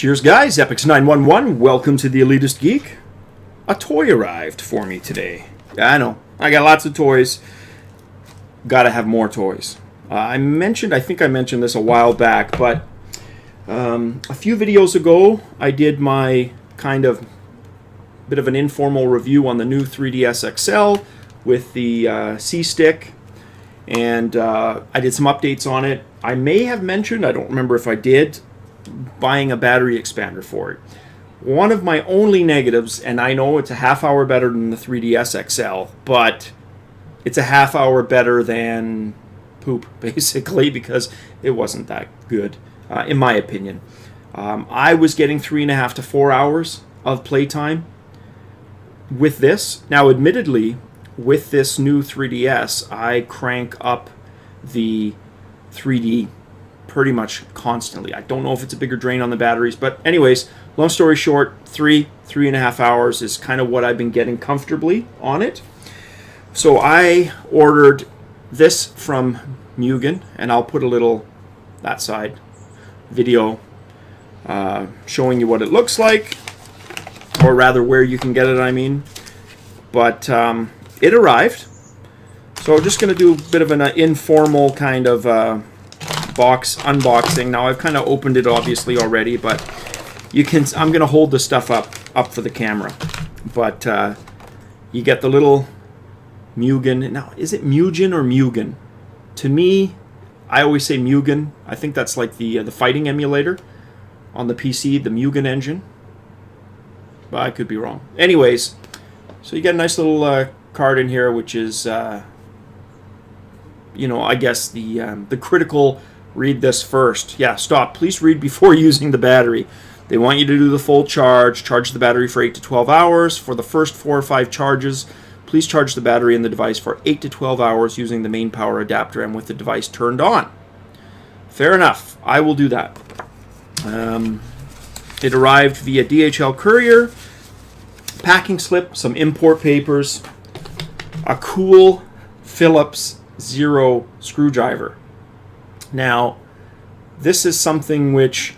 Cheers guys, Epyx 911, welcome to the Elitist Geek. A toy arrived for me today. Yeah, I know, I got lots of toys. Gotta have more toys. I think I mentioned this a while back, but a few videos ago I did my kind of bit of an informal review on the new 3DS XL with the C-Stick, and I did some updates on it. I may have mentioned, I don't remember if I did, buying a battery expander for it. One of my only negatives, and I know it's a half hour better than the 3DS XL, but it's a half hour better than poop, basically, because it wasn't that good, in my opinion. I was getting 3.5 to 4 hours of playtime with this. Now, admittedly, with this new 3DS, I crank up the 3D pretty much constantly. I don't know if it's a bigger drain on the batteries, but anyways, long story short, 3.5 hours is kind of what I've been getting comfortably on it. So I ordered this from Mugen, and I'll put a little that side video showing you what it looks like, or rather where you can get it, I mean. But it arrived, so I'm just going to do a bit of an informal kind of box unboxing. Now I've kind of opened it obviously already, but you can. I'm going to hold the stuff up for the camera. But you get the little Mugen. Now, is it Mugen or Mugen? To me, I always say Mugen. I think that's like the fighting emulator on the PC, the Mugen engine. But I could be wrong. Anyways, so you get a nice little card in here, which is, I guess the critical. Read this first. Yeah, stop. Please read before using the battery. They want you to do the full charge. Charge the battery for 8 to 12 hours. For the first 4 or 5 charges, please charge the battery in the device for 8 to 12 hours using the main power adapter and with the device turned on. Fair enough. I will do that. It arrived via DHL courier. Packing slip, some import papers, a cool Phillips Zero screwdriver. Now, this is something which,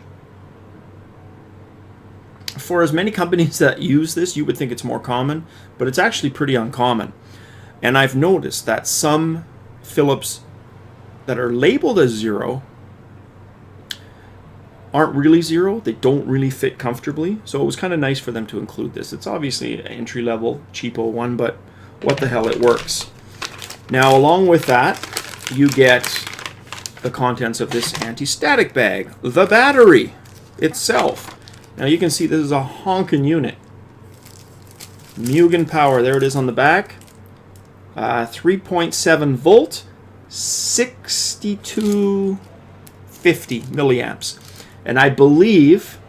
for as many companies that use this, you would think it's more common, but it's actually pretty uncommon. And I've noticed that some Phillips that are labeled as Zero aren't really Zero. They don't really fit comfortably. So it was kind of nice for them to include this. It's obviously an entry-level, cheapo one, but what the hell, it works. Now, along with that, you get the contents of this anti-static bag, the battery itself. Now you can see this is a honkin' unit. Mugen power, there it is on the back. 3.7 volt, 6250 milliamps. And I believe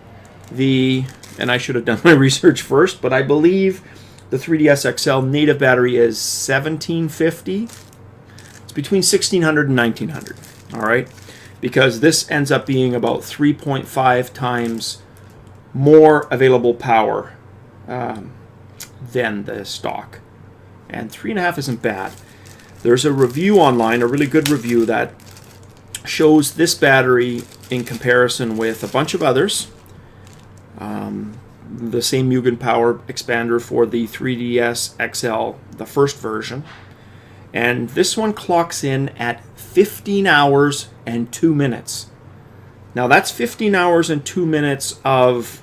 and I should have done my research first, but I believe the 3DS XL native battery is 1750. It's between 1600 and 1900. All right, because this ends up being about 3.5 times more available power than the stock. And 3.5 isn't bad. There's a review online, a really good review, that shows this battery in comparison with a bunch of others. The same Mugen power expander for the 3DS XL, the first version. And this one clocks in at 15 hours and 2 minutes. Now that's 15 hours and 2 minutes of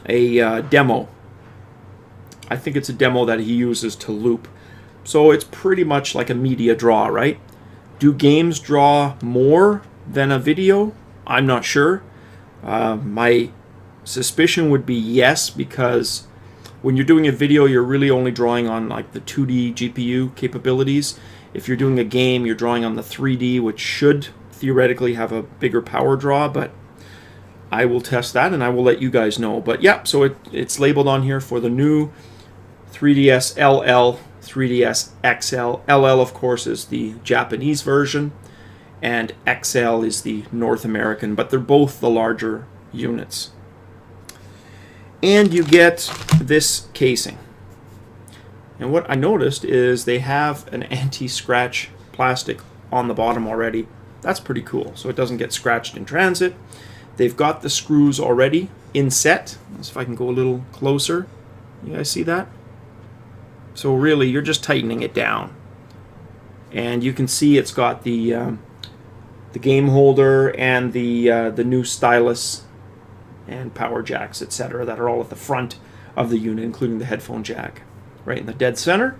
a demo. I think it's a demo that he uses to loop. So it's pretty much like a media draw, right? Do games draw more than a video? I'm not sure. My suspicion would be yes, because when you're doing a video, you're really only drawing on like the 2D GPU capabilities. If you're doing a game, you're drawing on the 3D, which should theoretically have a bigger power draw, but I will test that and I will let you guys know. But yeah, so it's labeled on here for the new 3DS LL, 3DS XL. LL, of course, is the Japanese version, and XL is the North American, but they're both the larger units. And you get this casing. And what I noticed is they have an anti-scratch plastic on the bottom already. That's pretty cool, so it doesn't get scratched in transit. They've got the screws already inset. Let's see if I can go a little closer. You guys see that? So really, you're just tightening it down. And you can see it's got the game holder and the new stylus and power jacks, etc., that are all at the front of the unit, including the headphone jack, right in the dead center,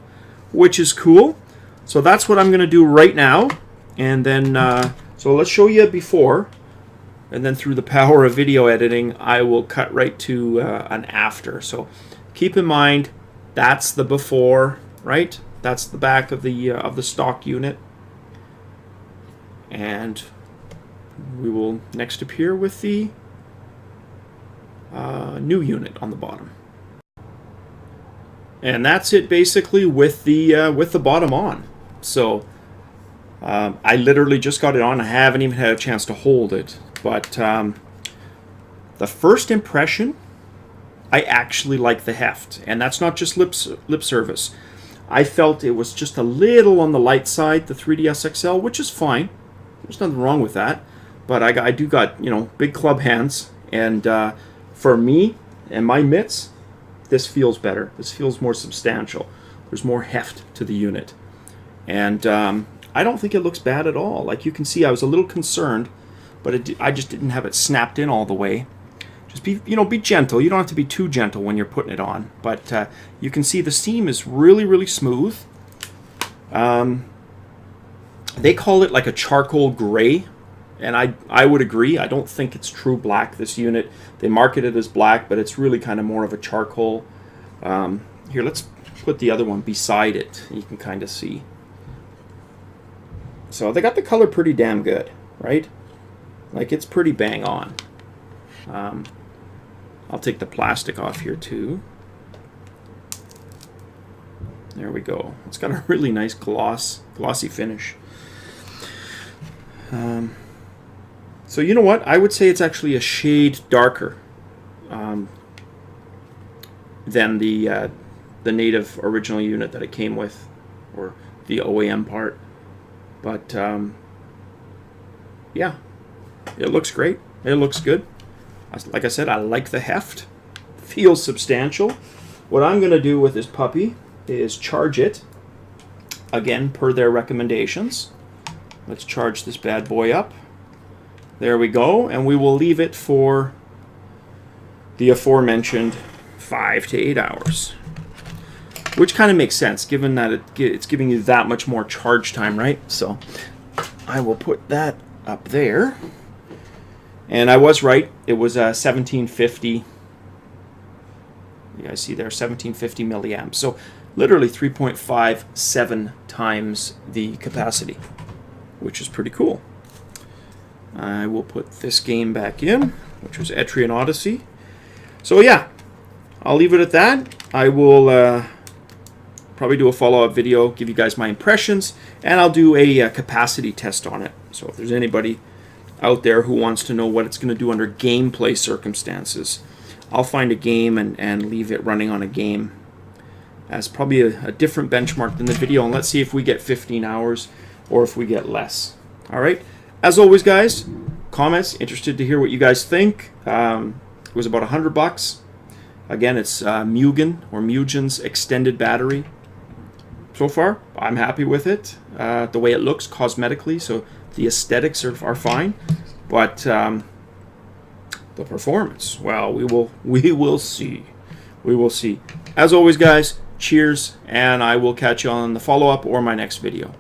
which is cool. So that's what I'm going to do right now. And then, so let's show you before. And then through the power of video editing, I will cut right to an after. So keep in mind, that's the before, right? That's the back of the stock unit. And we will next appear with the new unit on the bottom. And that's it basically with the bottom on. So I literally just got it on. I haven't even had a chance to hold it. But the first impression, I actually like the heft. And that's not just lip service. I felt it was just a little on the light side, the 3DS XL, which is fine. There's nothing wrong with that. But I do got, you know, big club hands. And for me and my mitts, this feels better. This feels more substantial. There's more heft to the unit. And I don't think it looks bad at all. Like you can see, I was a little concerned, but I just didn't have it snapped in all the way. Just be gentle. You don't have to be too gentle when you're putting it on. But you can see the seam is really, really smooth. They call it like a charcoal gray. And I would agree. I don't think it's true black, this unit. They market it as black, but it's really kind of more of a charcoal. Here, let's put the other one beside it. You can kind of see. So they got the color pretty damn good, right? Like, it's pretty bang on. I'll take the plastic off here, too. There we go. It's got a really nice glossy finish. So you know what? I would say it's actually a shade darker than the native original unit that it came with, or the OEM part. But yeah, it looks great. It looks good. Like I said, I like the heft. Feels substantial. What I'm going to do with this puppy is charge it, again, per their recommendations. Let's charge this bad boy up. There we go, and we will leave it for the aforementioned 5 to 8 hours. Which kind of makes sense, given that it's giving you that much more charge time, right? So I will put that up there. And I was right. It was 1750. You guys see there, 1750 milliamps. So literally 3.57 times the capacity, which is pretty cool. I will put this game back in, which was Etrian Odyssey. So yeah, I'll leave it at that. I will probably do a follow-up video, give you guys my impressions, and I'll do a capacity test on it. So if there's anybody out there who wants to know what it's going to do under gameplay circumstances, I'll find a game and leave it running on a game as probably a different benchmark than the video, and let's see if we get 15 hours or if we get less. All right. As always, guys, comments, interested to hear what you guys think. It was about $100. Again, it's Mugen, or Mugen's extended battery. So far, I'm happy with it. The way it looks cosmetically, so the aesthetics are fine. But the performance, well, we will see. We will see. As always, guys, cheers, and I will catch you on the follow-up or my next video.